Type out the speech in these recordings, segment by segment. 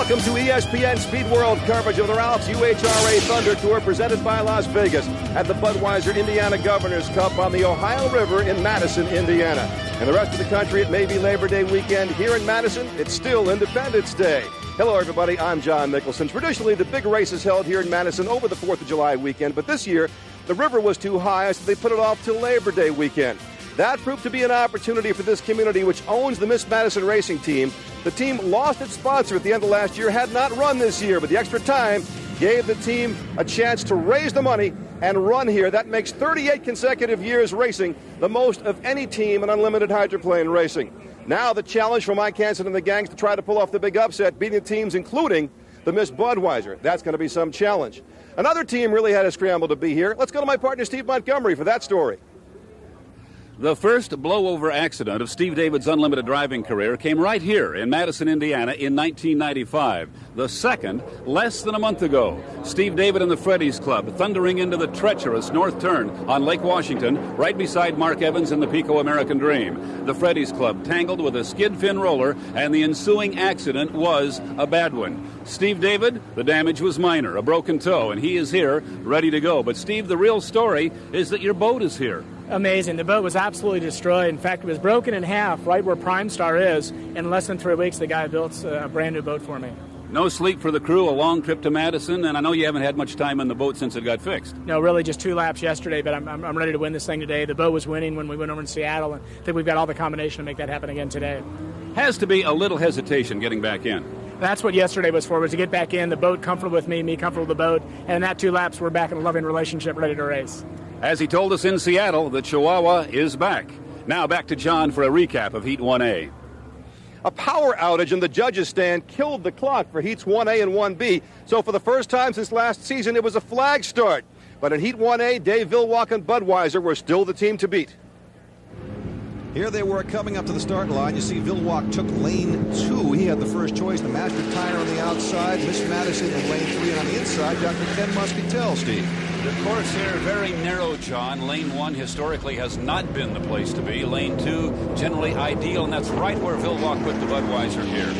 Welcome to ESPN Speed World coverage of the Ralph's UHRA Thunder Tour presented by Las Vegas at the Budweiser Indiana Governor's Cup on the Ohio River in Madison, Indiana. And the rest of the country, it may be Labor Day weekend. Here in Madison, it's still Independence Day. Hello, everybody. I'm John Mickelson. Traditionally, the big race is held here in Madison over the 4th of July weekend, but this year, the river was too high, so they put it off till Labor Day weekend. That proved to be an opportunity for this community, which owns the Miss Madison racing team. The team lost its sponsor at the end of last year, had not run this year, but the extra time gave the team a chance to raise the money and run here. That makes 38 consecutive years racing, the most of any team in unlimited hydroplane racing. Now the challenge for Mike Hansen and the gangs to try to pull off the big upset, beating the teams including the Miss Budweiser. That's going to be some challenge. Another team really had a scramble to be here. Let's go to my partner Steve Montgomery for that story. The first blowover accident of Steve David's unlimited driving career came right here in Madison, Indiana in 1995. The second, less than a month ago. Steve David and the Freddy's Club thundering into the treacherous north turn on Lake Washington, right beside Mark Evans and the Pico American Dream. The Freddy's Club tangled with a skid fin roller, and the ensuing accident was a bad one. Steve David, the damage was minor, a broken toe, and he is here, ready to go. But Steve, the real story is that your boat is here. Amazing. The boat was absolutely destroyed. In fact, it was broken in half right where Prime Star is. In less than 3 weeks, the guy built a brand new boat for me. No sleep for the crew, a long trip to Madison, and I know you haven't had much time in the boat since it got fixed. No, really just 2 laps yesterday, but I'm ready to win this thing today. The boat was winning when we went over in Seattle, and I think we've got all the combination to make that happen again today. Has to be a little hesitation getting back in. That's what yesterday was for, was to get back in, the boat comfortable with me comfortable with the boat, and in that 2 laps, we're back in a loving relationship, ready to race. As he told us in Seattle, the Chihuahua is back. Now back to John for a recap of Heat 1A. A power outage in the judges' stand killed the clock for Heats 1A and 1B. So for the first time since last season, it was a flag start. But in Heat 1A, Dave Villwock and Budweiser were still the team to beat. Here they were coming up to the start line. You see Villwock took lane 2. He had the first choice. The Master Tire on the outside. Miss Madison in lane 3. And on the inside, Dr. Ken Muscatel, Steve. The course here, very narrow, John. Lane 1 historically has not been the place to be. Lane 2, generally ideal, and that's right where Villwock put the Budweiser here.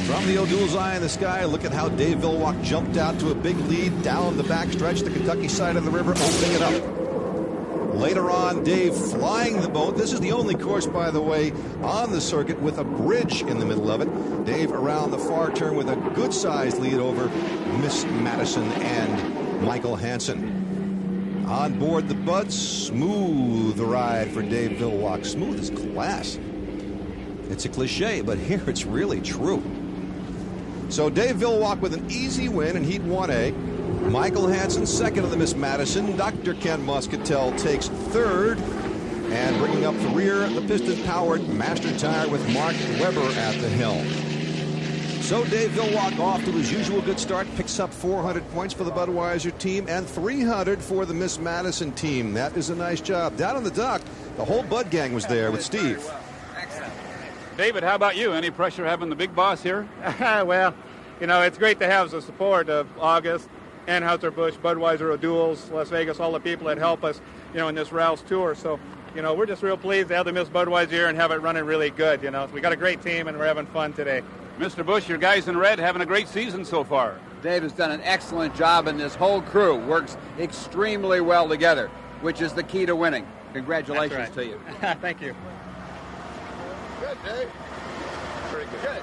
From the O'Doul's eye in the sky, look at how Dave Villwock jumped out to a big lead down the backstretch, the Kentucky side of the river, opening it up. Later on, Dave flying the boat. This is the only course, by the way, on the circuit with a bridge in the middle of it. Dave around the far turn with a good-sized lead over Miss Madison and Michael Hansen. On board the Bud, smooth ride for Dave Villwock. Smooth as glass. It's a cliche, but here it's really true. So Dave Villwock with an easy win in Heat 1A. Michael Hansen, second of the Miss Madison. Dr. Ken Muscatel takes third. And bringing up the rear, the piston-powered Master Tire with Mark Webber at the helm. So Dave Villwock off to his usual good start, picks up 400 points for the Budweiser team and 300 for the Miss Madison team. That is a nice job. Down on the dock, the whole Bud gang was there with Steve. David, how about you? Any pressure having the big boss here? Well, you know, it's great to have the support of August, Anheuser-Busch, Budweiser, O'Doul's, Las Vegas, all the people that help us, you know, in this Ralph's tour. So, you know, we're just real pleased to have the Miss Budweiser here and have it running really good. You know, we got a great team and we're having fun today. Mr. Busch, your guys in red having a great season so far. Dave has done an excellent job, and this whole crew works extremely well together, which is the key to winning. Congratulations to you. Thank you. Good, Dave. Very good.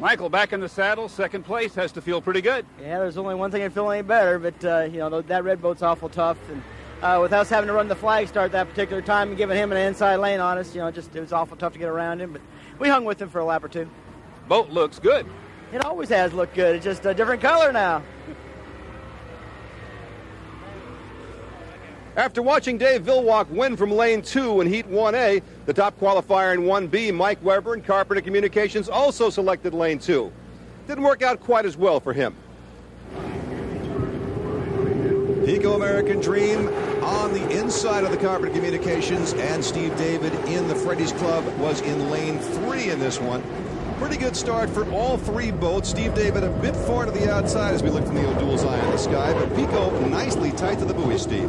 Michael, back in the saddle, second place, has to feel pretty good. Yeah, there's only one thing I feel any better, but, you know, that red boat's awful tough. And with us having to run the flag start that particular time and giving him an inside lane on us, you know, it was awful tough to get around him. But we hung with him for a lap or 2. Boat looks good. It always has looked good. It's just a different color now. After watching Dave Villwock win from lane 2 in Heat 1A, the top qualifier in 1B, Mike Webber and Carpenter Communications also selected lane 2. Didn't work out quite as well for him. Pico American Dream on the inside of the Carpenter Communications, and Steve David in the Freddy's Club was in lane 3 in this one. Pretty good start for all three boats. Steve David a bit far to the outside as we look from the O'Doul's eye in the sky, but Pico nicely tight to the buoy, Steve.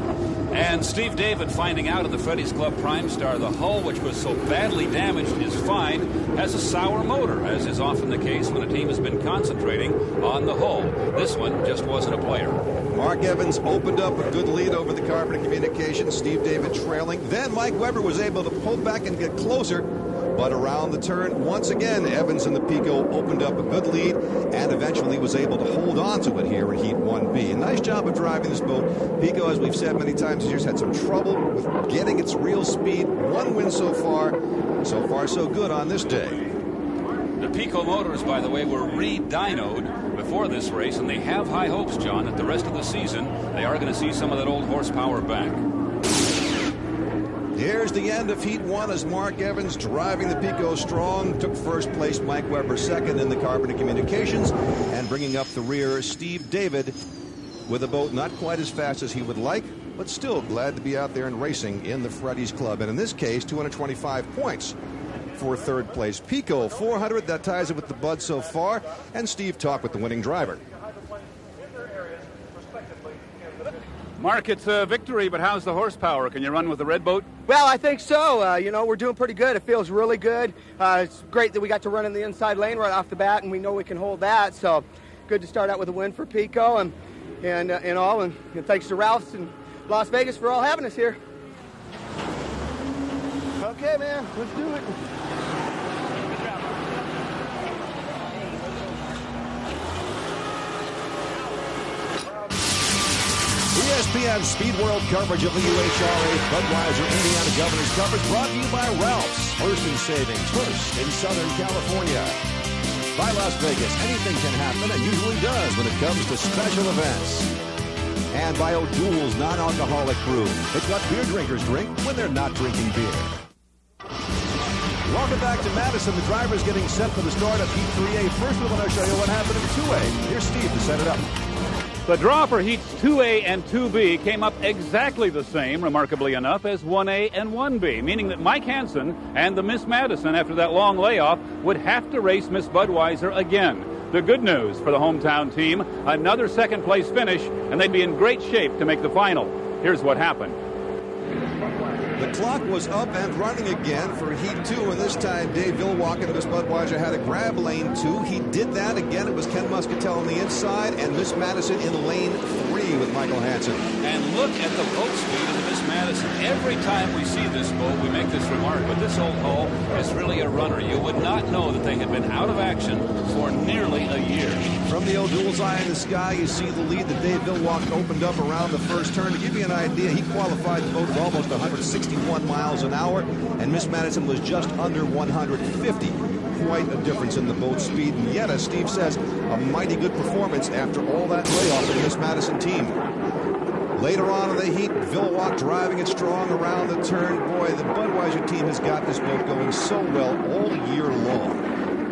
And Steve David finding out at the Freddy's Club Prime Star the hull, which was so badly damaged, is fine, has a sour motor, as is often the case when a team has been concentrating on the hull. This one just wasn't a player. Mark Evans opened up a good lead over the Carpenter Communications. Steve David trailing. Then Mike Weber was able to pull back and get closer. But around the turn, once again, Evans and the Pico opened up a good lead and eventually was able to hold on to it here in Heat 1B. A nice job of driving this boat. Pico, as we've said many times this year, has had some trouble with getting its real speed. One win so far. So far, so good on this day. The Pico motors, by the way, were re-dynoed before this race, and they have high hopes, John, that the rest of the season they are going to see some of that old horsepower back. Here's the end of Heat 1 as Mark Evans driving the Pico strong. Took first place, Mike Weber second in the Carpenter Communications. And bringing up the rear, Steve David with a boat not quite as fast as he would like, but still glad to be out there and racing in the Freddy's Club. And in this case, 225 points for third place. Pico, 400. That ties it with the Bud so far. And Steve talked with the winning driver. Mark, it's a victory, but how's the horsepower? Can you run with the red boat? Well, I think so. We're doing pretty good. It feels really good. It's great that we got to run in the inside lane right off the bat, and we know we can hold that. So good to start out with a win for Pico and thanks to Ralph's and Las Vegas for all having us here. Okay, man, let's do it. ESPN Speed World coverage of the UHRA Budweiser Indiana Governors coverage brought to you by Ralph's. First in savings, first in Southern California. By Las Vegas, anything can happen and usually does when it comes to special events. And by O'Doul's non-alcoholic brew. It's what beer drinkers drink when they're not drinking beer. Welcome back to Madison. The driver's getting set for the start of Heat 3A. First, we want to show you what happened in 2A. Here's Steve to set it up. The draw for Heats 2A and 2B came up exactly the same, remarkably enough, as 1A and 1B, meaning that Mike Hansen and the Miss Madison, after that long layoff, would have to race Miss Budweiser again. The good news for the hometown team, another second-place finish, and they'd be in great shape to make the final. Here's what happened. The clock was up and running again for Heat 2, and this time Dave Villwalk and Miss Budweiser had to grab lane 2. He did that again. It was Ken Muscatel on the inside, and Miss Madison in lane 3 with Michael Hansen. And look at the boat speed of the Miss Madison. Every time we see this boat, we make this remark, but this old hull is really a runner. You would not know that they had been out of action for nearly a year. From the O'Doul's eye in the sky, you see the lead that Dave Villwalk opened up around the first turn. To give you an idea, he qualified the boat at almost 161 miles an hour, and Miss Madison was just under 150. Quite a difference in the boat speed, and yet, as Steve says, a mighty good performance after all that layoff of the Miss Madison team. Later on in the heat, Villwalk driving it strong around the turn. Boy, the Budweiser team has got this boat going so well all year long.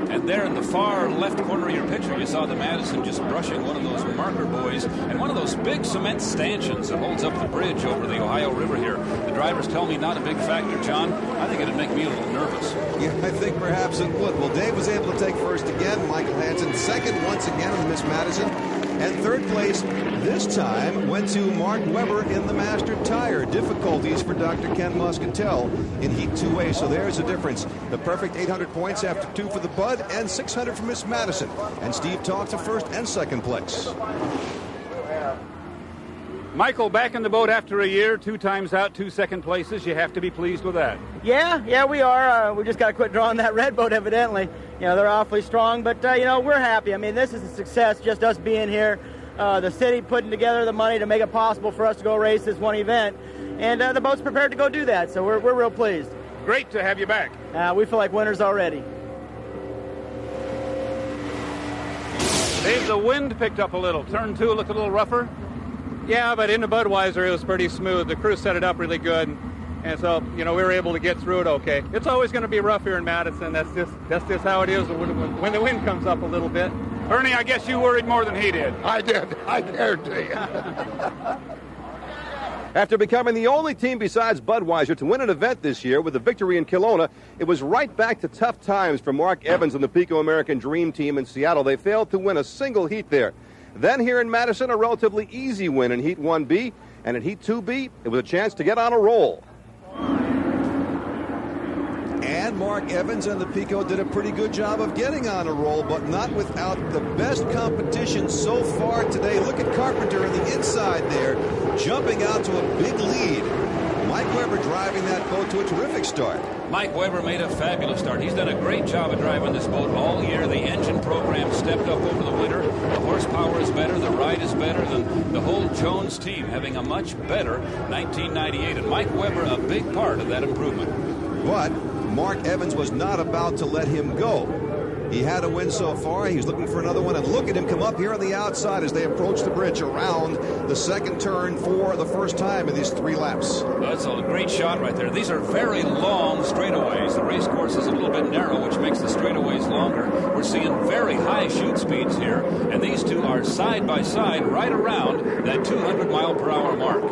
And there in the far left corner of your picture, you saw the Madison just brushing one of those marker buoys and one of those big cement stanchions that holds up the bridge over the Ohio River here. The drivers tell me not a big factor, John. I think it'd make me a little nervous. Yeah, I think perhaps it would. Well, Dave was able to take first again. Michael Hansen second once again in Miss Madison. And third place this time went to Mark Weber in the Master Tire. Difficulties for Dr. Ken Muscatel in Heat 2A. So there's a difference. The perfect 800 points after 2 for the Bud and 600 for Miss Madison. And Steve talked to first and second place. Michael, back in the boat after a year, 2 times out, 2 second places. You have to be pleased with that. Yeah, we are. We just got to quit drawing that red boat, evidently. They're awfully strong, but, we're happy. I mean, this is a success, just us being here. The city putting together the money to make it possible for us to go race this one event. And the boat's prepared to go do that, so we're real pleased. Great to have you back. We feel like winners already. Dave, the wind picked up a little. Turn 2 looked a little rougher. Yeah, but in the Budweiser, it was pretty smooth. The crew set it up really good. And so, we were able to get through it okay. It's always going to be rough here in Madison. That's just how it is when the wind comes up a little bit. Ernie, I guess you worried more than he did. I did. I guarantee you. After becoming the only team besides Budweiser to win an event this year with a victory in Kelowna, it was right back to tough times for Mark Evans and the Pico American Dream Team in Seattle. They failed to win a single heat there. Then here in Madison, a relatively easy win in Heat 1B, and in Heat 2B, it was a chance to get on a roll. And Mark Evans and the Pico did a pretty good job of getting on a roll, but not without the best competition so far today. Look at Carpenter on the inside there, jumping out to a big lead. Mike Weber driving that boat to a terrific start. Mike Weber made a fabulous start. He's done a great job of driving this boat all year. The engine program stepped up over the winter. The horsepower is better. The ride is better than the whole Jones team, having a much better 1998. And Mike Weber, a big part of that improvement. But Mark Evans was not about to let him go. He had a win so far. He's looking for another one. And look at him come up here on the outside as they approach the bridge around the second turn for the first time in these 3 laps. That's a great shot right there. These are very long straightaways. The race course is a little bit narrow, which makes the straightaways longer. We're seeing very high chute speeds here, and these two are side by side right around that 200-mile-per-hour mark.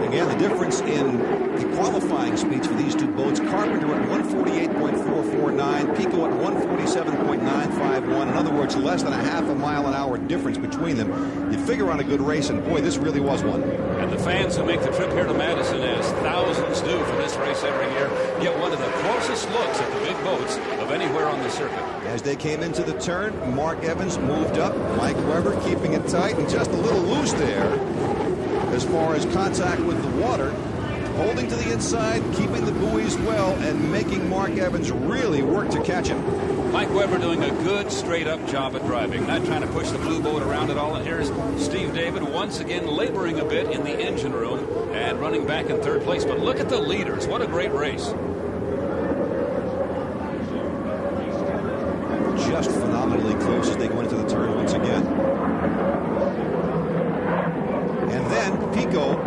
Again, the difference in the qualifying speeds for these two boats, Carpenter at 148.449, Pico at 147.951. In other words, less than a half a mile an hour difference between them. You figure on a good race, and boy, this really was one. And the fans who make the trip here to Madison, as thousands do for this race every year, get one of the closest looks at the big boats of anywhere on the circuit. As they came into the turn, Mark Evans moved up, Mike Weber keeping it tight and just a little loose there as far as contact with the water, holding to the inside, keeping the buoys well, and making Mark Evans really work to catch him. Mike Weber doing a good straight-up job at driving, not trying to push the blue boat around at all. And here's Steve David once again laboring a bit in the engine room and running back in third place. But look at the leaders. What a great race. Just phenomenally close as they go into the turn once again. And then Pico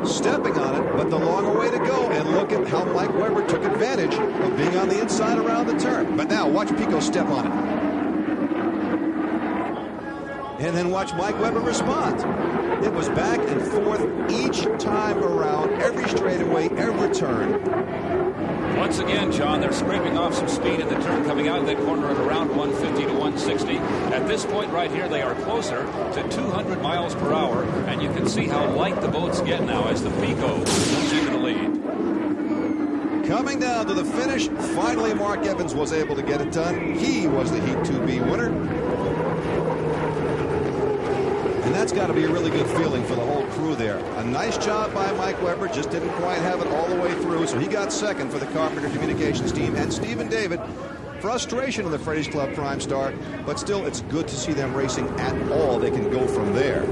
stepping on it, but the longer way to go. And look at how Mike Weber took advantage of being on the inside around the turn. But now watch Pico step on it. And then watch Mike Weber respond. It was back and forth each time around, every straightaway, every turn. Once again, John, they're scraping off some speed in the turn coming out of that corner at around 150 to 160. At this point right here, they are closer to 200 miles per hour, and you can see how light the boats get now as the Pico moves into the lead. Coming down to the finish, finally Mark Evans was able to get it done. He was the Heat 2B winner. And that's got to be a really good feeling for the whole crew there. A nice job by Mike Weber, just didn't quite have it all the way through, so he got second for the Carpenter Communications team. And Stephen David, frustration in the Freddy's Club Prime Star, but still it's good to see them racing at all. They can go from there.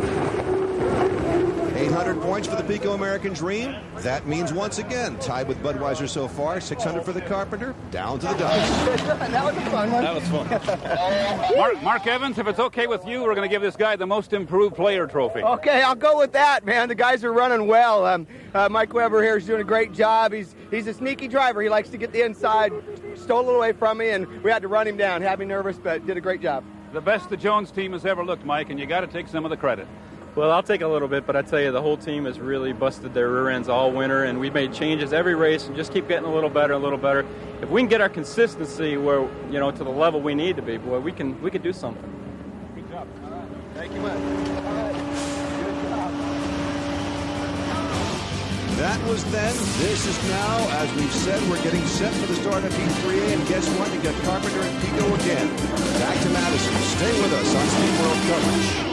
800 points for the Pico American Dream. That means once again tied with Budweiser so far. 600 for the Carpenter. Down to the Ducks. That was a fun one. That was fun. Mark Evans, if it's okay with you, we're going to give this guy the most improved player trophy. Okay, I'll go with that, man. The guys are running well. Mike Weber here is doing a great job. He's a sneaky driver. He likes to get the inside, stole it away from me, and we had to run him down. Had me nervous, but did a great job. The best the Jones team has ever looked, Mike, and you got to take some of the credit. Well, I'll take a little bit, but I tell you, the whole team has really busted their rear ends all winter, and we've made changes every race and just keep getting a little better, a little better. If we can get our consistency where, you know, to the level we need to be, boy, we can do something. Good job. All right. Thank you much. All right. Good job. That was then. This is now. As we've said, we're getting set for the start of Heat 3A, and guess what? You got Carpenter and Pico again. Back to Madison. Stay with us on Speed World coverage.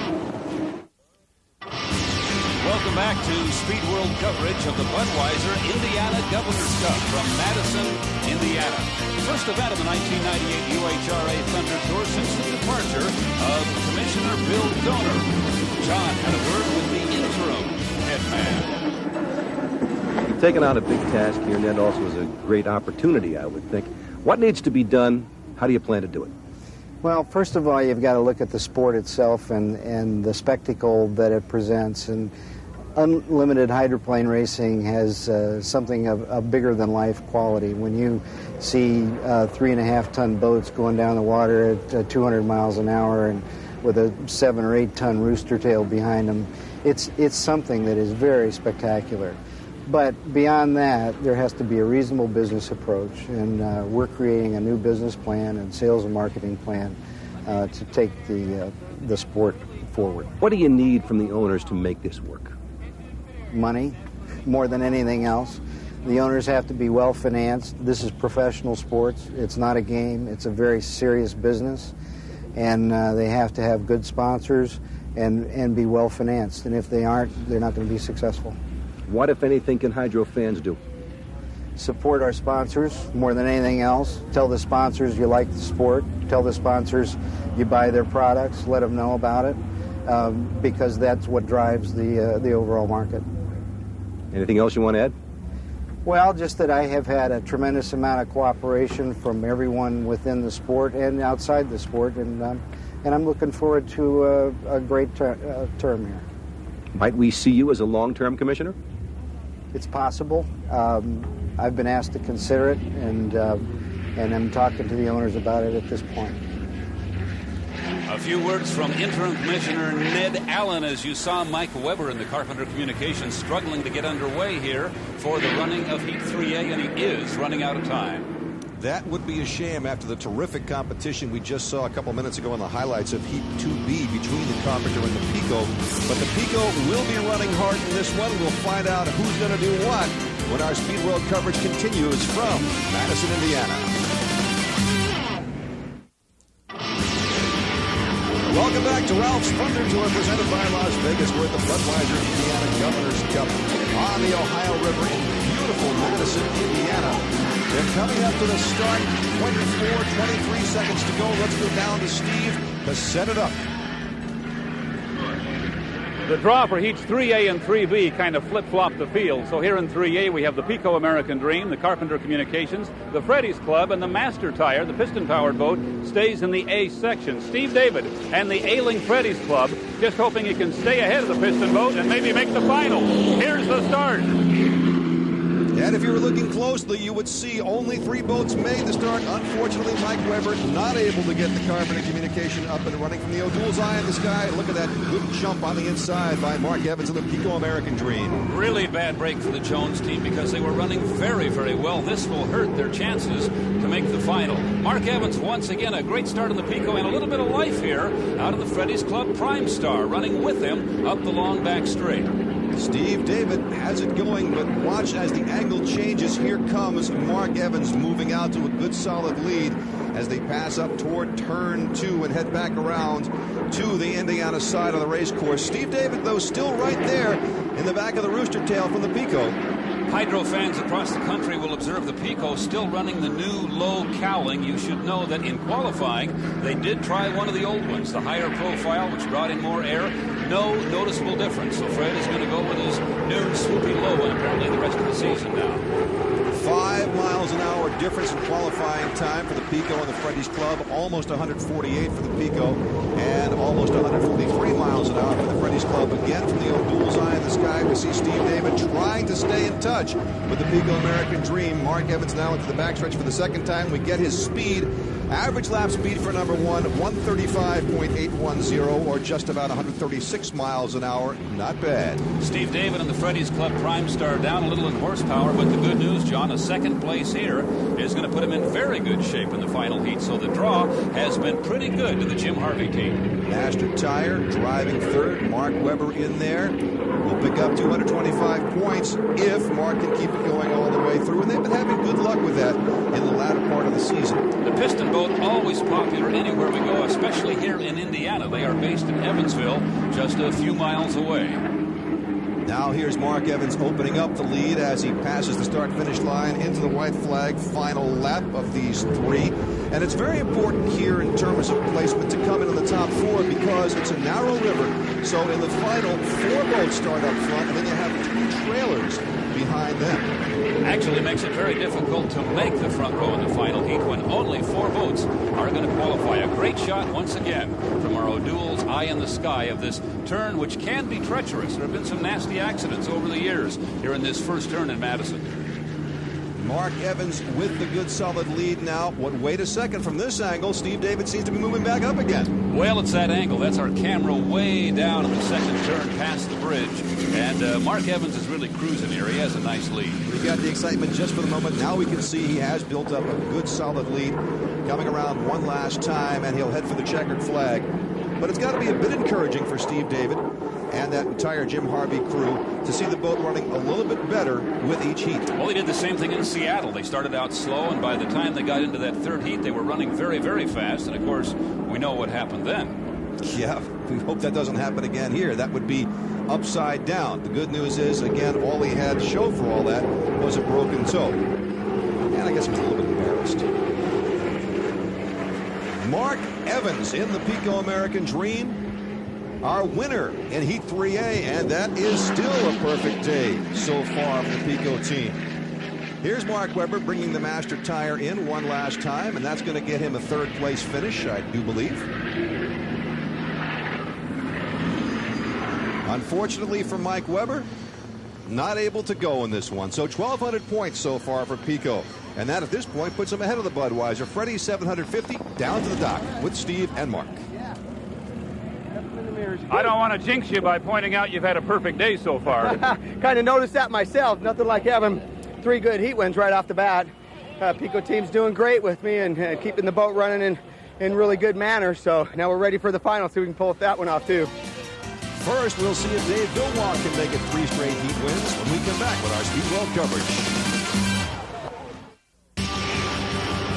Welcome back to Speed World coverage of the Budweiser Indiana Governor's Cup from Madison, Indiana. First event of the 1998 UHRA Thunder Tour since the departure of Commissioner Bill Donor. John had a word with the interim head man. You've taken on a big task here, and that also is a great opportunity, I would think. What needs to be done? How do you plan to do it? Well, first of all, you've got to look at the sport itself and the spectacle that it presents. And unlimited hydroplane racing has something of bigger than life quality. When you see 3.5-ton boats going down the water at 200 miles an hour and with a 7 or 8 ton rooster tail behind them. It's something that is very spectacular. But beyond that, there has to be a reasonable business approach, and we're creating a new business plan and sales and marketing plan to take the sport forward. What do you need from the owners to make this work? Money, more than anything else. The owners have to be well financed. This is professional sports. It's not a game. It's a very serious business, and they have to have good sponsors and be well financed. And if they aren't, they're not going to be successful. What, if anything, can Hydro fans do? Support our sponsors more than anything else. Tell the sponsors you like the sport. Tell the sponsors you buy their products. Let them know about it, because that's what drives the overall market. Anything else you want to add? Well, just that I have had a tremendous amount of cooperation from everyone within the sport and outside the sport, and I'm looking forward to a great term here. Might we see you as a long-term commissioner? It's possible. I've been asked to consider it, and I'm talking to the owners about it at this point. A few words from interim commissioner Ned Allen as you saw Mike Weber in the Carpenter Communications struggling to get underway here for the running of Heat 3A, and he is running out of time. That would be a shame after the terrific competition we just saw a couple minutes ago in the highlights of Heat 2B between the Carpenter and the Pico. But the Pico will be running hard in this one. We'll find out who's going to do what when our Speed World coverage continues from Madison, Indiana. Welcome back to Ralph's Thunder Tour, presented by Las Vegas. We're at the Budweiser Indiana Governor's Cup on the Ohio River in beautiful Madison, Indiana. They're coming up to the start, 23 seconds to go. Let's go down to Steve to set it up. The draw for Heats 3A and 3B kind of flip-flopped the field. So here in 3A, we have the Pico American Dream, the Carpenter Communications, the Freddy's Club, and the Master Tire, the piston-powered boat, stays in the A section. Steve David and the Ailing Freddy's Club just hoping he can stay ahead of the piston boat and maybe make the final. Here's the start. And if you were looking closely, you would see only 3 boats made the start. Unfortunately, Mike Weber not able to get the Carpenter Communication up and running from the O'Doul's Eye in the sky. Look at that good jump on the inside by Mark Evans of the Pico American Dream. Really bad break for the Jones team because they were running very, very well. This will hurt their chances to make the final. Mark Evans, once again, a great start on the Pico and a little bit of life here out of the Freddy's Club. Prime Star running with him up the long back straight. Steve David has it going, but watch as the angle changes. Here comes Mark Evans moving out to a good solid lead as they pass up toward turn 2 and head back around to the Indiana side of the race course. Steve David, though, still right there in the back of the rooster tail from the Pico. Hydro fans across the country will observe the Pico still running the new low cowling. You should know that in qualifying, they did try one of the old ones, the higher profile, which brought in more air. No noticeable difference. So Fred is going to go with his new swoopy low and apparently the rest of the season now. 5 miles an hour difference in qualifying time for the Pico and the Freddy's Club. Almost 148 for the Pico and almost 143 miles an hour for the Freddy's Club. Again, from the O'Doul's Eye in the sky, we see Steve David trying to stay in touch with the Pico American Dream. Mark Evans now into the backstretch for the second time. We get his speed. Average lap speed for number 1, 135.810, or just about 136 miles an hour. Not bad. Steve David and the Freddy's Club Prime Star down a little in horsepower, but the good news, John, a second place here is going to put him in very good shape in the final heat. So the draw has been pretty good to the Jim Harvey team. Master Tire driving third. Mark Weber in there. Will pick up 225 points if Mark can keep it going all the way through. And they've been having good luck with that in the latter part of the season. The piston boat always popular anywhere we go, especially here in Indiana. They are based in Evansville, just a few miles away. Now here's Mark Evans opening up the lead as he passes the start-finish line into the white flag final lap of these 3. And it's very important here in terms of placement to come in on the top 4 because it's a narrow river. So in the final, 4 boats start up front, and then you have 2 trailers behind them. Actually makes it very difficult to make the front row in the final heat when only 4 boats are going to qualify. A great shot once again from our O'Doul's Eye in the sky of this turn, which can be treacherous. There have been some nasty accidents over the years here in this first turn in Madison. Mark Evans with the good solid lead now. Wait a second, from this angle, Steve David seems to be moving back up again. Well, it's that angle. That's our camera way down in the second turn past the bridge. And Mark Evans is really cruising here. He has a nice lead. We got the excitement just for the moment. Now we can see he has built up a good solid lead. Coming around one last time, and he'll head for the checkered flag. But it's got to be a bit encouraging for Steve David and that entire Jim Harvey crew to see the boat running a little bit better with each heat. Well, he did the same thing in Seattle. They started out slow, and by the time they got into that third heat, they were running very, very fast. And, of course, we know what happened then. Yeah, we hope that doesn't happen again here. That would be upside down. The good news is, again, all he had to show for all that was a broken toe. And I guess he was a little bit embarrassed. Mark Evans in the Pico American Dream, our winner in Heat 3A, and that is still a perfect day so far for the Pico team. Here's Mark Webber bringing the master tire in one last time, and that's going to get him a third place finish, I do believe. Unfortunately for Mike Webber, not able to go in this one. So 1,200 points so far for Pico. And that at this point puts him ahead of the Budweiser. Freddie 750 down to the dock with Steve and Mark. I don't want to jinx you by pointing out you've had a perfect day so far. Kind of noticed that myself. Nothing like having 3 good heat wins right off the bat. Pico team's doing great with me and keeping the boat running in really good manner. So now we're ready for the final, so we can pull that one off too. First, we'll see if Dave Villwalk can make it 3 straight heat wins when we come back with our Speed World coverage.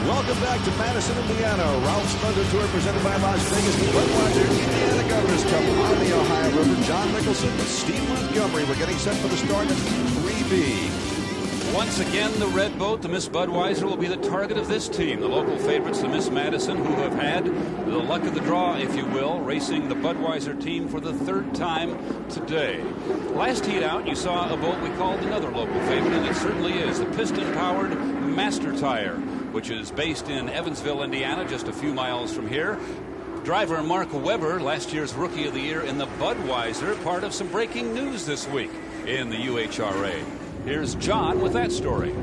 Welcome back to Madison, Indiana. Ralph's Thunder Tour presented by Las Vegas. The Budweiser Indiana Governor's Cup on the Ohio River. John Nicholson with Steve Montgomery. We're getting set for the start of 3B. Once again, the red boat, the Miss Budweiser, will be the target of this team. The local favorites, the Miss Madison, who have had the luck of the draw, if you will, racing the Budweiser team for the 3rd time today. Last heat out, you saw a boat we called another local favorite, and it certainly is, the piston-powered Master Tire, which is based in Evansville, Indiana, just a few miles from here. Driver Mark Webber, last year's Rookie of the Year in the Budweiser, part of some breaking news this week in the UHRA. Here's John with that story.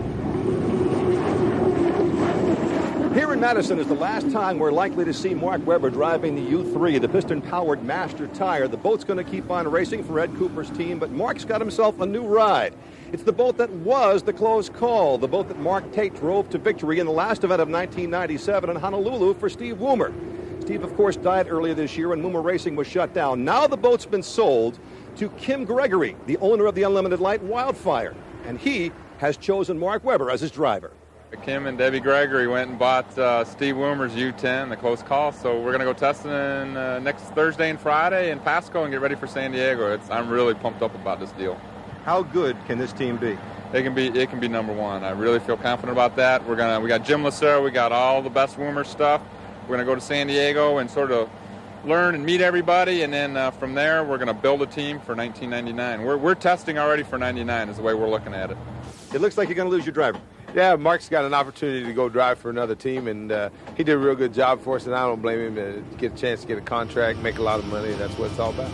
Here in Madison is the last time we're likely to see Mark Webber driving the U3, the piston-powered Master Tire. The boat's going to keep on racing for Ed Cooper's team, but Mark's got himself a new ride. It's the boat that was the close call, the boat that Mark Tate drove to victory in the last event of 1997 in Honolulu for Steve Woomer. Steve, of course, died earlier this year when Woomer Racing was shut down. Now the boat's been sold to Kim Gregory, the owner of the Unlimited Light Wildfire, and he has chosen Mark Webber as his driver. Kim and Debbie Gregory went and bought Steve Woomer's U10, the close call, so we're going to go testing next Thursday and Friday in Pasco and get ready for San Diego. I'm really pumped up about this deal. How good can this team be? It can be number one. I really feel confident about that. We got Jim Lucero, we got all the best Woomer stuff. We're going to go to San Diego and sort of learn and meet everybody, and then from there we're going to build a team for 1999. We're testing already for 99 is the way we're looking at it. It looks like you're going to lose your driver. Yeah, Mark's got an opportunity to go drive for another team, and he did a real good job for us, and I don't blame him to get a chance to get a contract, make a lot of money. That's what it's all about.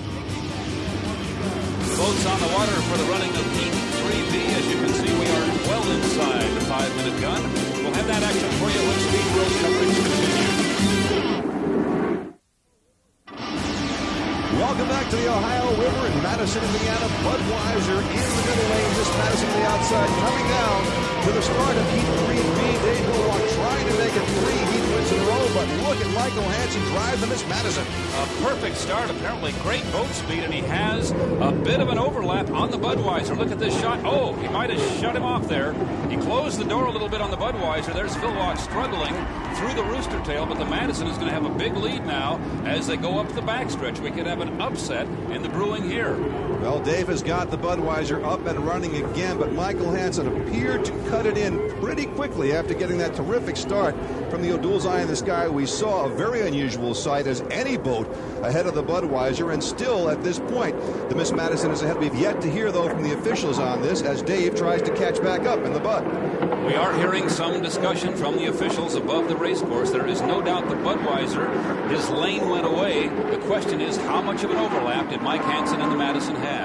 Boats on the water for the running of Heat 3B. As you can see, we are well inside the 5-minute gun. We'll have that action for you when Speed World coverage continues. Welcome back to the Ohio River in Madison, Indiana. Budweiser in the middle lane, just Madison on the outside, coming down to the start of Heat 3B. Dave Villwalk trying to make it 3 heat wins in a row, but look at Michael Hansen drive the Miss Madison. A perfect start, apparently great boat speed, and he has a bit of an overlap on the Budweiser. Look at this shot. Oh, he might have shut him off there. He closed the door a little bit on the Budweiser. There's Villwalk struggling through the rooster tail, but the Madison is going to have a big lead now as they go up the backstretch. We could have an upset in the brewing here. Well, Dave has got the Budweiser up and running again, but Michael Hansen appeared to cut it in pretty quickly after getting that terrific start from the O'Doul's Eye in the Sky. We saw a very unusual sight as any boat ahead of the Budweiser, and still at this point, the Miss Madison is ahead. We've yet to hear, though, from the officials on this as Dave tries to catch back up in the Bud. We are hearing some discussion from the officials above the racecourse. There is no doubt the Budweiser, his lane went away. The question is, how much of an overlap did Mike Hansen and the Madison have?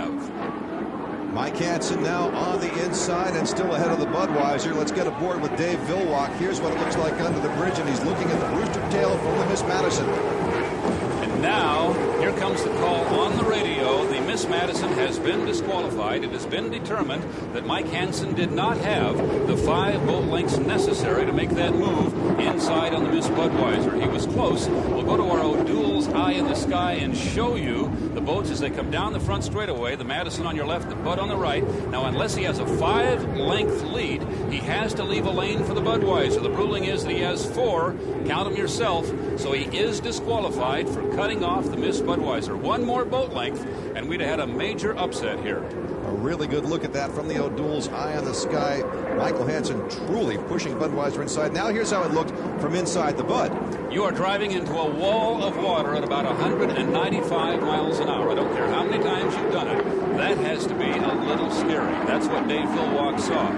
Mike Hansen now on the inside and still ahead of the Budweiser. Let's get aboard with Dave Vilwalk. Here's what it looks like under the bridge, and he's looking at the Brewster tail from the Miss Madison. And now, here comes the call on the radio. The Miss Madison has been disqualified. It has been determined that Mike Hansen did not have the 5 boat lengths necessary to make that move inside on the Miss Budweiser. He was close. We'll go to our O'Doul's Eye in the Sky and show you the boats as they come down the front straightaway. The Madison on your left, the Bud on the right. Now, unless he has a 5-length lead, he has to leave a lane for the Budweiser. The ruling is that he has 4. Count them yourself. So he is disqualified for cutting off the Miss Budweiser. 1 more boat length, and we'd have had a major upset here. A really good look at that from the O'Doul's Eye on the Sky. Michael Hansen truly pushing Budweiser inside. Now here's how it looked from inside the Bud. You are driving into a wall of water at about 195 miles an hour. I don't care how many times you've done it. That has to be a little scary. That's what Dave Vilwalk saw.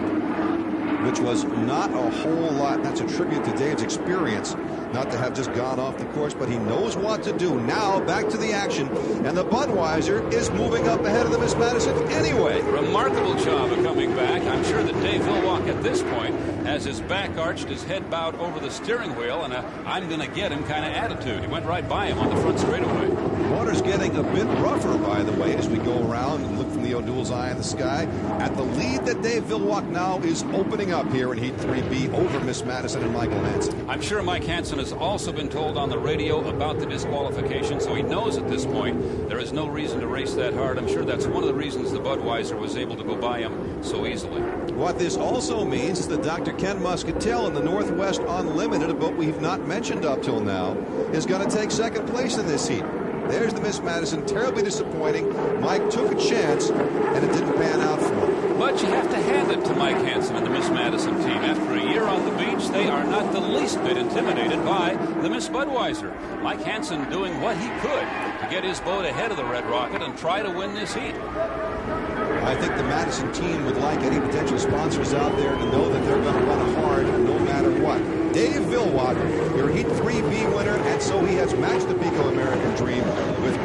Which was not a whole lot. That's a tribute to Dave's experience, not to have just gone off the course, but he knows what to do. Now, back to the action, and the Budweiser is moving up ahead of the Miss Madison anyway. Remarkable job of coming back. I'm sure that Dave Vilwalk at this point has his back arched, his head bowed over the steering wheel, and I'm going to get him kind of attitude. He went right by him on the front straightaway. Water's getting a bit rougher, by the way, as we go around and look from the O'Doul's Eye in the Sky at the lead that Dave Vilwalk now is opening up here in Heat 3B over Miss Madison and Michael Hansen. I'm sure Mike Hansen has also been told on the radio about the disqualification, so he knows at this point there is no reason to race that hard. I'm sure that's one of the reasons the Budweiser was able to go by him so easily. What this also means is that Dr. Ken Muscatel in the Northwest Unlimited, a boat we've not mentioned up till now, is going to take second place in this heat. There's the Miss Madison, terribly disappointing. Mike took a chance, and it didn't pan out for him. But you have to hand it to Mike Hansen and the Miss Madison team. After a year on the beach, they are not the least bit intimidated by the Miss Budweiser. Mike Hansen doing what he could to get his boat ahead of the Red Rocket and try to win this heat. I think the Madison team would like any potential sponsors out there to know that they're going to run hard no matter what. Dave Vilwalk, your Heat 3B winner, and so he has matched the Pico American dream with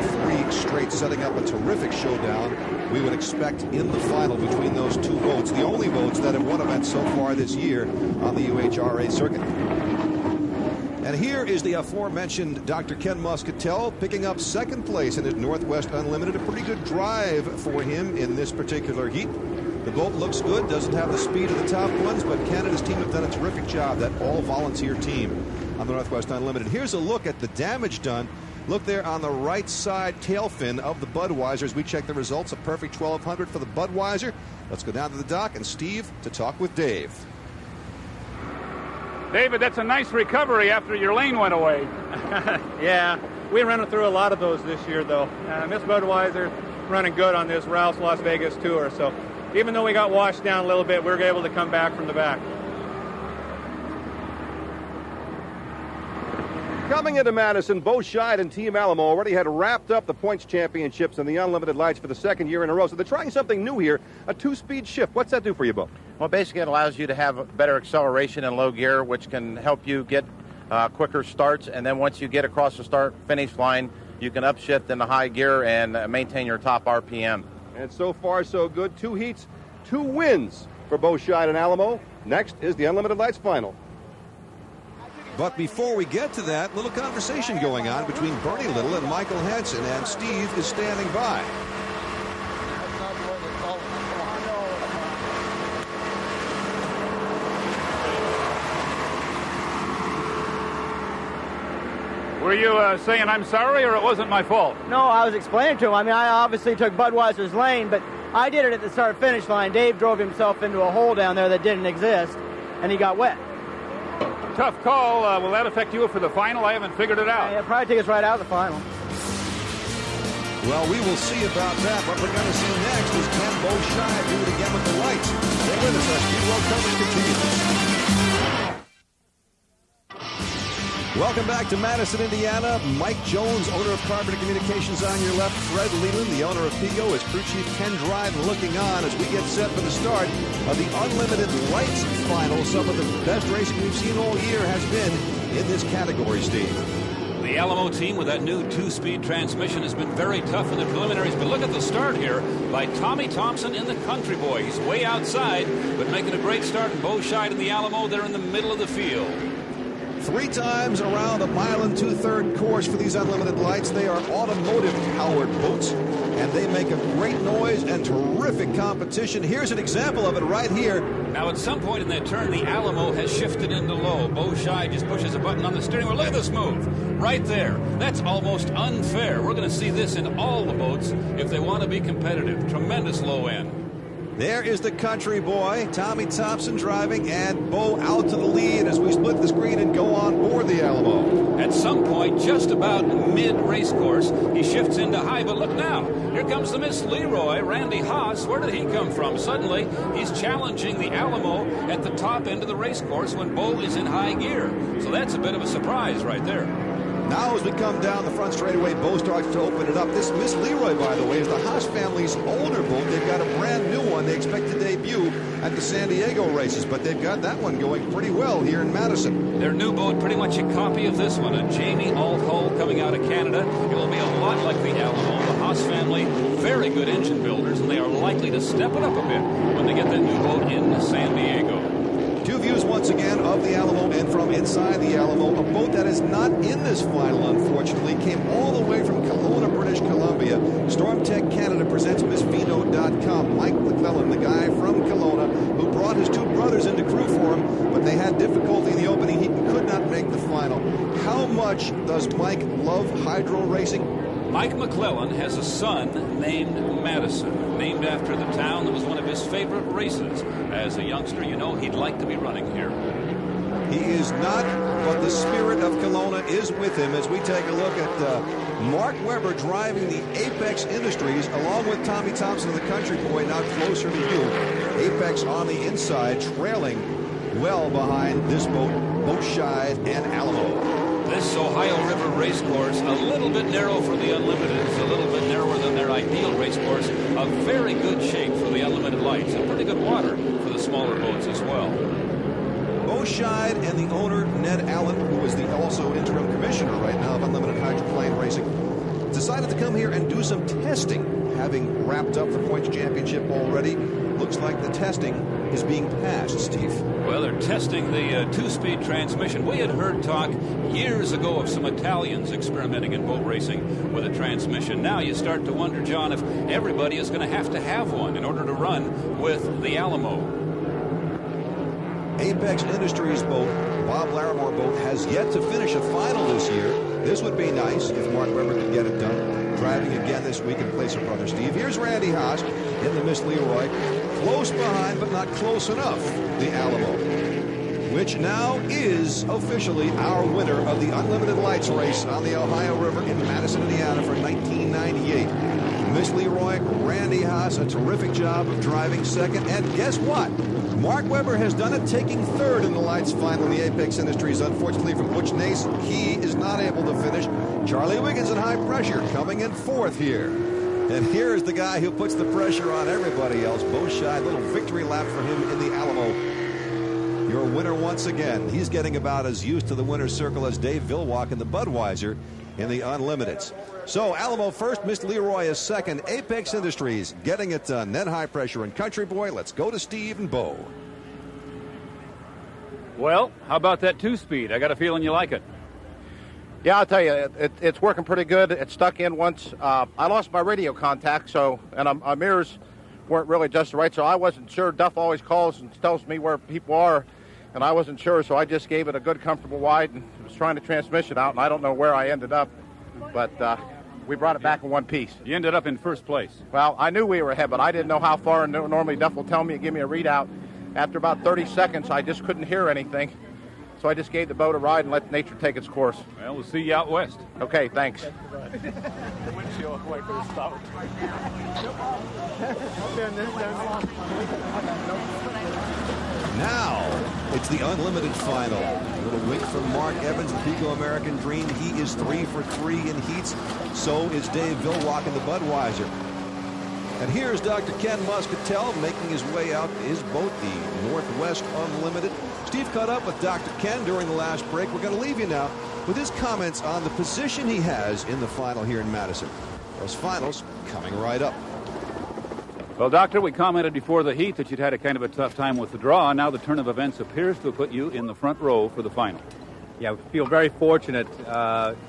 3 straight, setting up a terrific showdown we would expect in the final between those 2 boats, the only boats that have won events so far this year on the UHRA circuit. And here is the aforementioned Dr. Ken Muscatel picking up second place in his Northwest Unlimited. A pretty good drive for him in this particular heat. The boat looks good, doesn't have the speed of the top ones, but Ken and his team have done a terrific job, that all-volunteer team on the Northwest Unlimited. Here's a look at the damage done. Look there on the right side tail fin of the Budweiser as we check the results. A perfect 1200 for the Budweiser. Let's go down to the dock and Steve to talk with Dave. David, that's a nice recovery after your lane went away. Yeah, we ran through a lot of those this year, though. Miss Budweiser running good on this Rouse Las Vegas tour, so even though we got washed down a little bit, we were able to come back from the back. Coming into Madison, Bo Scheid and Team Alamo already had wrapped up the points championships and the Unlimited Lights for the second year in a row. So they're trying something new here, a 2-speed shift. What's that do for you, Bo? Well, basically it allows you to have better acceleration in low gear, which can help you get quicker starts. And then once you get across the start-finish line, you can upshift in the high gear and maintain your top RPM. And so far, so good. 2 heats, 2 wins for Bo Scheid and Alamo. Next is the Unlimited Lights final. But before we get to that, little conversation going on between Bernie Little and Michael Hansen, and Steve is standing by. Were you saying I'm sorry, or it wasn't my fault? No, I was explaining to him. I mean, I obviously took Budweiser's lane, but I did it at the start-finish line. Dave drove himself into a hole down there that didn't exist, and he got wet. Tough call. Will that affect you for the final? I haven't figured it out. Yeah, probably take us right out of the final. Well, we will see about that. What we're going to see next is can Bo Scheid do it again with the lights? Stay with us. Our Speed World coverage continues. Welcome back to Madison, Indiana. Mike Jones, owner of Carpenter Communications, on your left. Fred Leland, the owner of Pico, is crew chief Ken Dryden looking on as we get set for the start of the Unlimited Lights final. Some of the best racing we've seen all year has been in this category, Steve. The Alamo team with that new 2-speed transmission has been very tough in the preliminaries, but look at the start here by Tommy Thompson in the Country Boy. He's way outside, but making a great start. And Bo Scheid in the Alamo, they're in the middle of the field. 3 times around a 1 2/3 course for these Unlimited Lights. They are automotive-powered boats, and they make a great noise and terrific competition. Here's an example of it right here. Now, at some point in that turn, the Alamo has shifted into low. Bo Scheid just pushes a button on the steering wheel. Look at this move right there. That's almost unfair. We're going to see this in all the boats if they want to be competitive. Tremendous low end. There is the Country Boy, Tommy Thompson driving, and Bo out to the lead as we split the screen and go on board the Alamo. At some point, just about mid-race course, he shifts into high, but look now. Here comes the Miss Leroy, Randy Haas. Where did he come from? Suddenly, he's challenging the Alamo at the top end of the race course when Bo is in high gear. So that's a bit of a surprise right there. Now as we come down the front straightaway, Bo starts to open it up. This Miss Leroy, by the way, is the Haas family's older boat. They've got a brand new one. They expect to debut at the San Diego races, but they've got that one going pretty well here in Madison. Their new boat, pretty much a copy of this one, a Jamie Alt-Hull coming out of Canada. It will be a lot like the Alamo. The Haas family, very good engine builders, and they are likely to step it up a bit when they get that new boat in San Diego. 2 views once again of the Alamo, and from inside the Alamo, a boat that is not in this final, unfortunately, came all the way from Kelowna, British Columbia. Stormtech Canada presents MissVino.com. Mike McClellan, the guy from Kelowna, who brought his 2 brothers into crew for him, but they had difficulty in the opening heat and could not make the final. How much does Mike love hydro racing? Mike McClellan has a son named Madison, named after the town that was one of his favorite races. As a youngster, you know he'd like to be running here. He is not, but the spirit of Kelowna is with him as we take a look at Mark Webber driving the Apex Industries along with Tommy Thompson, the Country Boy, now closer to you. Apex on the inside, trailing well behind this boat, Bo Scheid and Alamo. This Ohio River race course, a little bit narrow for the Unlimiteds, a little bit narrower than their ideal race course. A very good shape for the Unlimited Lights, and pretty good water for the smaller boats as well. Bo Scheid and the owner, Ned Allen, who is the also interim commissioner right now of Unlimited Hydroplane Racing, decided to come here and do some testing, having wrapped up the Points Championship already. Looks like the testing is being passed, Steve. Well, they're testing the 2-speed transmission. We had heard talk years ago of some Italians experimenting in boat racing with a transmission. Now you start to wonder, John, if everybody is going to have one in order to run with the Alamo. Apex Industries boat, Bob Larimore boat, has yet to finish a final this year. This would be nice if Mark Webber could get it done. Driving again this week in place of brother Steve. Here's Randy Haas in the Miss Leroy. Close behind, but not close enough, the Alamo, which now is officially our winner of the Unlimited Lights race on the Ohio River in Madison, Indiana for 1998. Miss Leroy, Randy Haas, a terrific job of driving second. And guess what? Mark Webber has done it, taking third in the Lights final in the Apex Industries. Unfortunately for Butch Nason, he is not able to finish. Charlie Wiggins in high pressure, coming in 4th here. And here is the guy who puts the pressure on everybody else, Bo Scheid. Little victory lap for him in the Alamo. Your winner once again. He's getting about as used to the winner's circle as Dave Vilwalk in the Budweiser in the Unlimiteds. So Alamo first, Miss Leroy is second. Apex Industries getting it done. Then High Pressure and Country Boy. Let's go to Steve and Bo. Well, how about that 2-speed? I got a feeling you like it. Yeah, I'll tell you, it's working pretty good. It stuck in once. I lost my radio contact, and my mirrors weren't really just right, so I wasn't sure. Duff always calls and tells me where people are, and I wasn't sure, so I just gave it a good, comfortable wide and was trying to transmission out, and I don't know where I ended up, but we brought it back in one piece. You ended up in first place. Well, I knew we were ahead, but I didn't know how far, and normally Duff will tell me and give me a readout. After about 30 seconds, I just couldn't hear anything. So I just gave the boat a ride and let nature take its course. Well, we'll see you out west. Okay, thanks. Now, it's the Unlimited final. A little wink from Mark Evans, the Pico American Dream. He is 3 for 3 in heats. So is Dave Vilwalk in the Budweiser. And here's Dr. Ken Muscatel making his way out to his boat, the Northwest Unlimited. Steve caught up with Dr. Ken during the last break. We're going to leave you now with his comments on the position he has in the final here in Madison. Those finals coming right up. Well, Doctor, we commented before the heat that you'd had a kind of a tough time with the draw. Now the turn of events appears to have put you in the front row for the final. Yeah, we feel very fortunate.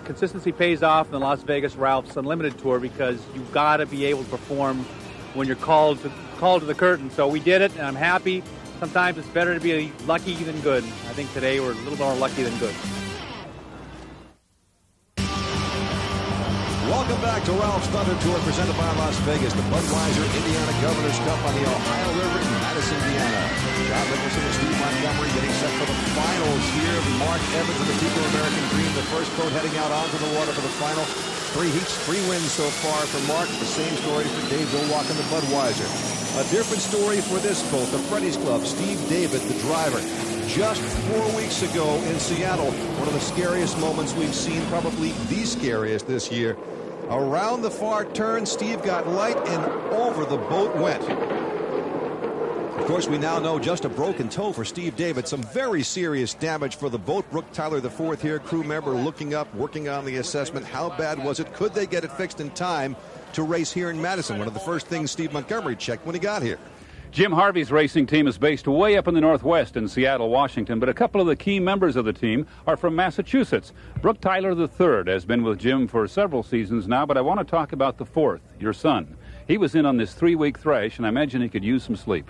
Consistency pays off in the Las Vegas Ralph's Unlimited Tour because you've got to be able to perform when you're called to the curtain. So we did it, and I'm happy. Sometimes it's better to be lucky than good. I think today we're a little more lucky than good. Welcome back to Ralph's Thunder Tour, presented by Las Vegas, the Budweiser Indiana Governor's Cup on the Ohio River in Madison, Indiana. John Nicholson and Steve Montgomery getting set for the finals here. Mark Evans and the Tico American Dream, the first boat heading out onto the water for the final. 3 heats, 3 wins so far for Mark. The same story for Dave Vilwalk and the Budweiser. A different story for this boat, the Freddy's Club. Steve David, the driver. Just 4 weeks ago in Seattle, one of the scariest moments we've seen, probably the scariest this year. Around the far turn, Steve got light and over the boat went. Of course, we now know just a broken toe for Steve David. Some very serious damage for the boat. Brooke Tyler, the fourth here, crew member, looking up, working on the assessment. How bad was it? Could they get it fixed in time to race here in Madison? One of the first things Steve Montgomery checked when he got here. Jim Harvey's racing team is based way up in the Northwest in Seattle, Washington, but a couple of the key members of the team are from Massachusetts. Brooke Tyler III has been with Jim for several seasons now, but I want to talk about the fourth, your son. He was in on this 3-week thrash, and I imagine he could use some sleep.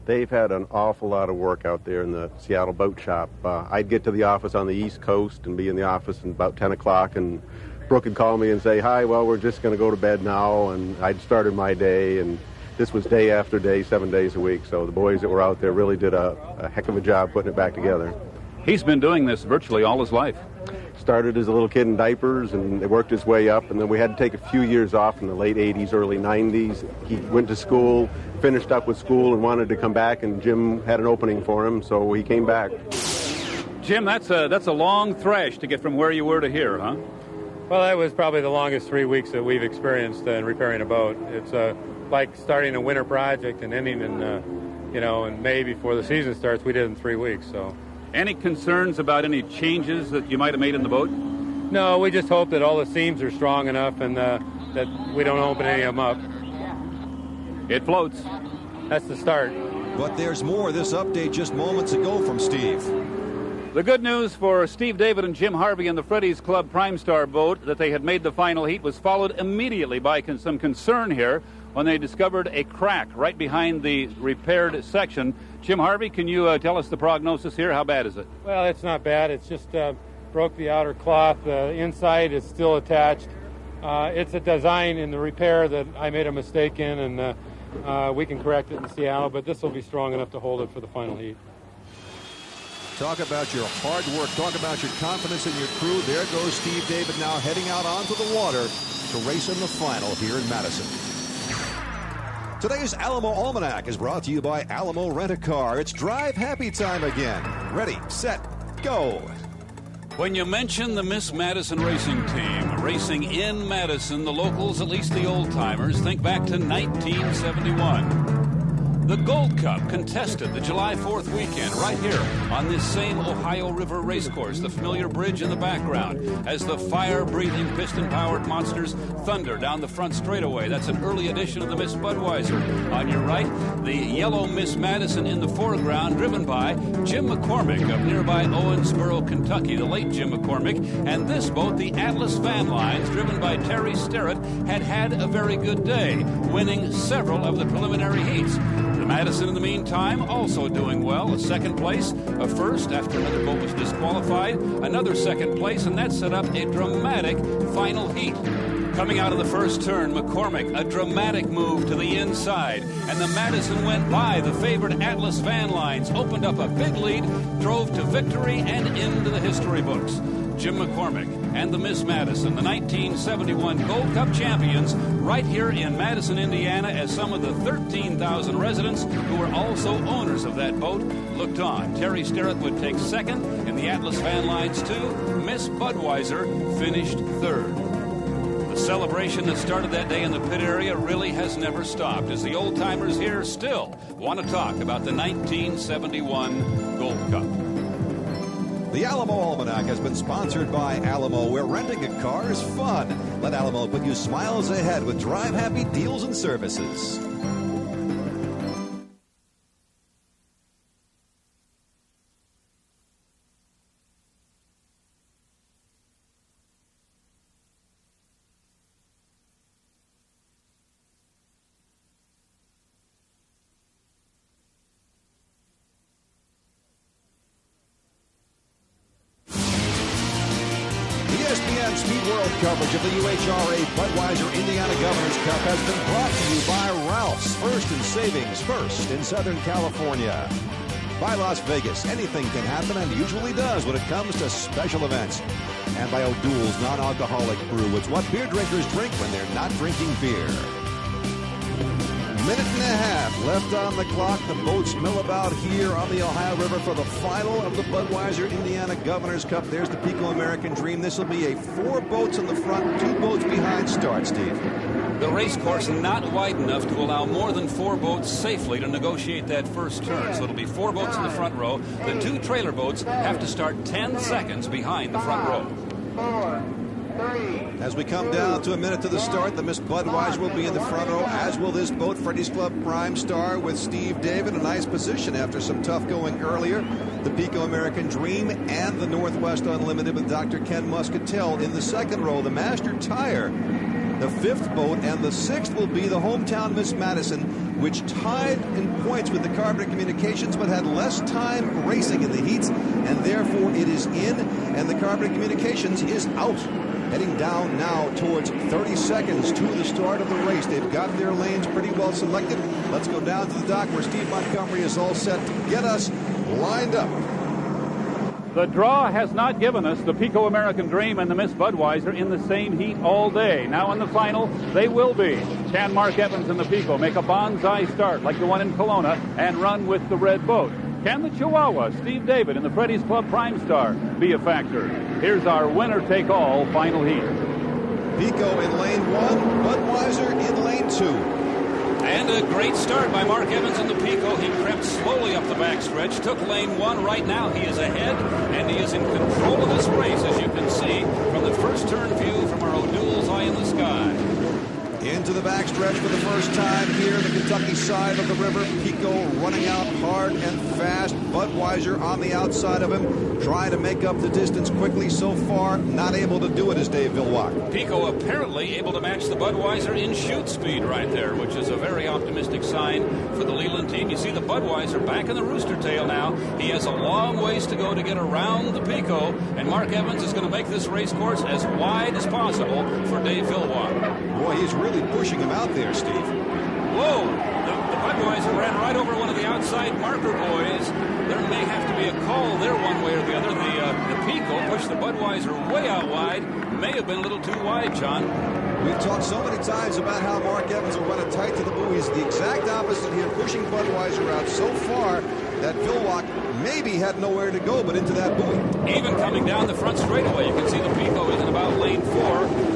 They've had an awful lot of work out there in the Seattle boat shop. I'd get to the office on the East Coast and be in the office at about 10 o'clock, and Brooke would call me and say, "Hi, well, we're just going to go to bed now," and I'd started my day, and this was day after day, 7 days a week, so the boys that were out there really did a heck of a job putting it back together. He's been doing this virtually all his life. Started as a little kid in diapers, and it worked his way up, and then we had to take a few years off in the late 80s, early 90s. He went to school, finished up with school, and wanted to come back, and Jim had an opening for him, so he came back. Jim, that's a long thrash to get from where you were to here, huh? Well, that was probably the longest 3 weeks that we've experienced in repairing a boat. It's like starting a winter project and ending in May before the season starts. We did it in 3 weeks. So, any concerns about any changes that you might have made in the boat? No, we just hope that all the seams are strong enough and that we don't open any of them up. It floats. That's the start. But there's more. This update just moments ago from Steve. The good news for Steve David and Jim Harvey in the Freddy's Club Prime Star boat that they had made the final heat was followed immediately by some concern here when they discovered a crack right behind the repaired section. Jim Harvey, can you tell us the prognosis here? How bad is it? Well, it's not bad. It's just broke the outer cloth. The inside is still attached. It's a design in the repair that I made a mistake in, and we can correct it in Seattle, but this will be strong enough to hold it for the final heat. Talk about your hard work. Talk about your confidence in your crew. There goes Steve David now heading out onto the water to race in the final here in Madison. Today's Alamo Almanac is brought to you by Alamo Rent-A-Car. It's drive happy time again. Ready, set, go. When you mention the Miss Madison racing team, racing in Madison, the locals, at least the old-timers, think back to 1971. The Gold Cup contested the July 4th weekend right here on this same Ohio River racecourse, the familiar bridge in the background, as the fire-breathing, piston-powered monsters thunder down the front straightaway. That's an early edition of the Miss Budweiser. On your right, the yellow Miss Madison in the foreground, driven by Jim McCormick of nearby Owensboro, Kentucky, the late Jim McCormick. And this boat, the Atlas Van Lines, driven by Terry Sterrett, had a very good day, winning several of the preliminary heats. The Madison, in the meantime, also doing well. A second place, a first after another boat was disqualified, another second place, and that set up a dramatic final heat. Coming out of the first turn, McCormick, a dramatic move to the inside, and the Madison went by the favored Atlas Van Lines, opened up a big lead, drove to victory and into the history books. Jim McCormick and the Miss Madison, the 1971 Gold Cup champions, right here in Madison, Indiana, as some of the 13,000 residents who were also owners of that boat looked on. Terry Sterrett would take second in the Atlas Van Lines 2. Miss Budweiser finished third. The celebration that started that day in the pit area really has never stopped, as the old-timers here still want to talk about the 1971 Gold Cup. The Alamo Almanac has been sponsored by Alamo, where renting a car is fun. Let Alamo put you smiles ahead with drive-happy deals and services. ESPN Speed World coverage of the UHRA Budweiser Indiana Governors Cup has been brought to you by Ralph's, First in Savings, First in Southern California. By Las Vegas, anything can happen and usually does when it comes to special events. And by O'Doul's non-alcoholic brew. It's what beer drinkers drink when they're not drinking beer. Minute and a half left on the clock. The boats mill about here on the Ohio River for the final of the Budweiser Indiana Governors Cup. There's the Pico American Dream. This will be a 4 boats in the front, 2 boats behind start, Steve. The race course not wide enough to allow more than 4 boats safely to negotiate that first turn. So it'll be 4 boats in the front row. The 2 trailer boats have to start 10 seconds behind the front row. 4, 3. As we come down to a minute to the start, the Miss Budweiser will be in the front row, as will this boat, Freddy's Club Prime Star, with Steve David. A nice position after some tough going earlier. The Pico American Dream and the Northwest Unlimited with Dr. Ken Muscatel in the second row. The Master Tire, the 5th boat, and the 6th will be the hometown Miss Madison, which tied in points with the Carpenter Communications but had less time racing in the heats, and therefore it is in, and the Carpenter Communications is out. Heading down now towards 30 seconds to the start of the race. They've got their lanes pretty well selected. Let's go down to the dock where Steve Montgomery is all set to get us lined up. The draw has not given us the Pico American Dream and the Miss Budweiser in the same heat all day. Now in the final, they will be. Can Mark Evans and the Pico make a bonsai start like the one in Kelowna and run with the red boat? Can the Chihuahua, Steve David, and the Freddy's Club Prime Star be a factor? Here's our winner-take-all final heat. Pico in lane 1, Budweiser in lane 2. And a great start by Mark Evans in the Pico. He crept slowly up the backstretch, took lane 1. Right now he is ahead, and he is in control of this race, as you can see from the first turn view from our O'Doul's Eye in the Sky. Into the backstretch for the first time here, the Kentucky side of the river. Pico running out hard and fast. Budweiser on the outside of him, trying to make up the distance quickly. So far, not able to do it is Dave Villwock. Pico apparently able to match the Budweiser in shoot speed right there, which is a very optimistic sign for the Leland team. You see the Budweiser back in the rooster tail now. He has a long ways to go to get around the Pico, and Mark Evans is going to make this race course as wide as possible for Dave Villwock. Boy, he's really pushing him out there, Steve. Whoa! The Budweiser ran right over one of the outside marker boys. There may have to be a call there one way or the other. The Pico pushed the Budweiser way out wide. May have been a little too wide, John. We've talked so many times about how Mark Evans will run it tight to the buoys. The exact opposite here, pushing Budweiser out so far that Villwock maybe had nowhere to go but into that buoy. Even coming down the front straightaway, you can see the Pico is in about lane 4,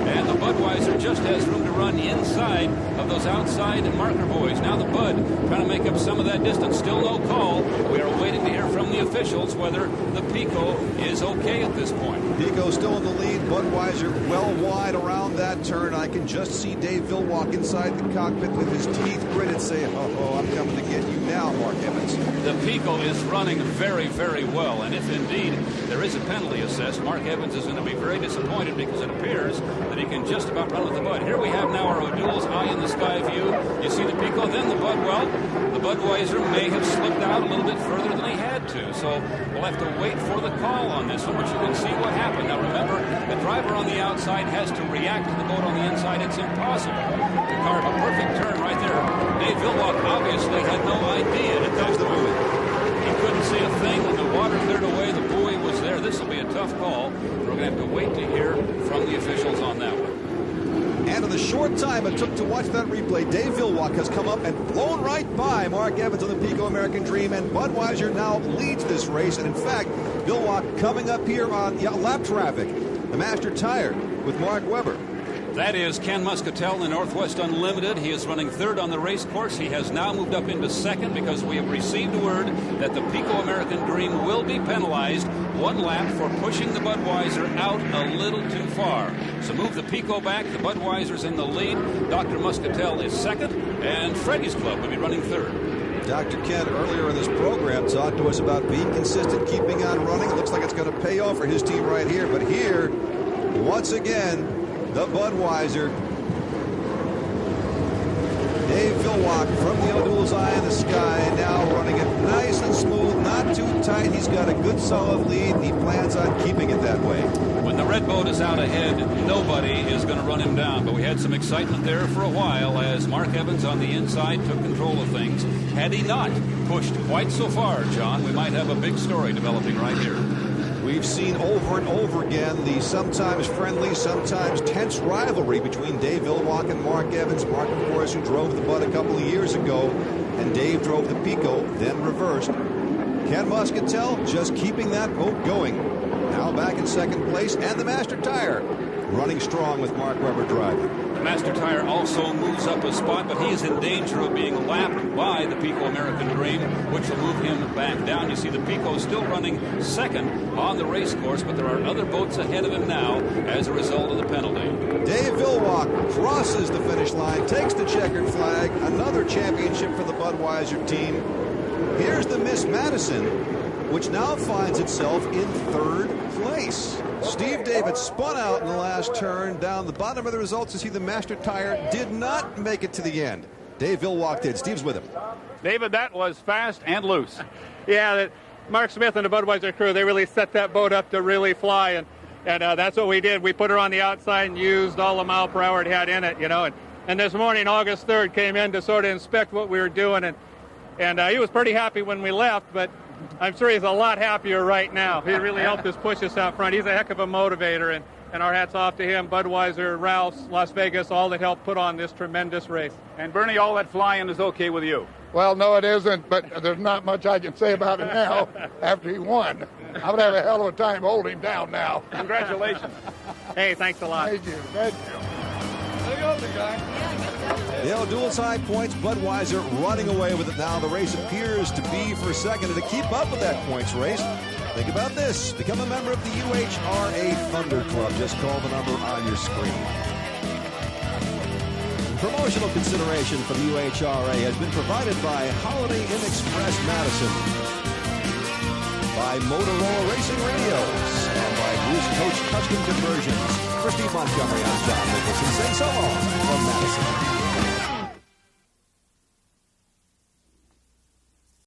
and the Budweiser just has room to run inside of those outside marker boys. Now the Bud trying to make up some of that distance. Still no call. We are waiting to hear from the officials whether the Pico is okay at this point. Pico still in the lead. Budweiser well wide around that turn. I can just see Dave Villwock inside the cockpit with his teeth gritted say, I'm coming to get you now, Mark Evans. The Pico is running very, very well, and if indeed there is a penalty assessed, Mark Evans is going to be very disappointed because it appears that he can just about run with the Bud. Here we have now our O'Doul's Eye in the Sky view. You see the Pico, then the Bud. Well, the Budweiser may have slipped out a little bit further than he had to, so we'll have to wait for the call on this one, but you can see what happened. Now remember, the driver on the outside has to react to the boat on the inside. It's impossible to carve a perfect turn right there. Dave Villwock obviously had no idea at that point. He couldn't see a thing. When the water cleared away, the buoy was there. This will be a tough call. We're going to have to wait to hear from the officials on that one. And in the short time it took to watch that replay, Dave Villwock has come up and blown right by Mark Evans on the Pico American Dream, and Budweiser now leads this race. And in fact, Villwock coming up here on lap traffic, the Master Tire with Mark Webber. That is Ken Muscatel in the Northwest Unlimited. He is running third on the race course. He has now moved up into second because we have received word that the Pico American Dream will be penalized 1 lap for pushing the Budweiser out a little too far. So move the Pico back. The Budweiser's in the lead. Dr. Muscatel is second, and Freddie's Club will be running third. Dr. Ken, earlier in this program, talked to us about being consistent, keeping on running. It looks like it's going to pay off for his team right here. But here, once again, the Budweiser. Dave Vilwalk from the O'Doul's Eye in the Sky, now running it nice and smooth, not too tight. He's got a good solid lead. He plans on keeping it that way. When the red boat is out ahead, nobody is going to run him down. But we had some excitement there for a while as Mark Evans on the inside took control of things. Had he not pushed quite so far, John, we might have a big story developing right here. We've seen over and over again the sometimes friendly, sometimes tense rivalry between Dave Vilwalk and Mark Evans. Mark, of course, who drove the Bud a couple of years ago, and Dave drove the Pico, then reversed. Ken Muscatel just keeping that boat going. Now back in second place, and the Master Tire running strong with Mark Webber driving. The Master Tire also moves up a spot, but he is in danger of being lapped by the Pico American Dream, which will move him back down. You see the Pico still running second on the race course, but there are other boats ahead of him now as a result of the penalty. Dave Vilwalk crosses the finish line, takes the checkered flag, another championship for the Budweiser team. Here's the Miss Madison, which now finds itself in third place. Steve David spun out in the last turn. Down the bottom of the results, you see the Master Tire did not make it to the end. Dave Vilwalk did. Steve's with him. David, that was fast and loose. Yeah, Mark Smith and the Budweiser crew, they really set that boat up to really fly, and that's what we did. We put her on the outside and used all the mile per hour it had in it, you know. And this morning, August 3rd, came in to sort of inspect what we were doing, and he was pretty happy when we left, but I'm sure he's a lot happier right now. He really helped us push us out front. He's a heck of a motivator, and our hats off to him, Budweiser, Ralph's, Las Vegas, all that helped put on this tremendous race. And Bernie, all that flying is okay with you? Well, no, it isn't, but there's not much I can say about it now after he won. I would have a hell of a time holding him down now. Congratulations. Hey, thanks a lot. Thank you. Thank you. There goes the guy. The O'Doul's High points, Budweiser running away with it now. The race appears to be for second, and to keep up with that points race, think about this. Become a member of the UHRA Thunder Club. Just call the number on your screen. Promotional consideration from UHRA has been provided by Holiday Inn Express Madison, by Motorola Racing Radios, and by Bruce Coach Custom Conversions. For Steve Montgomery, I'm John Nicholson saying so long.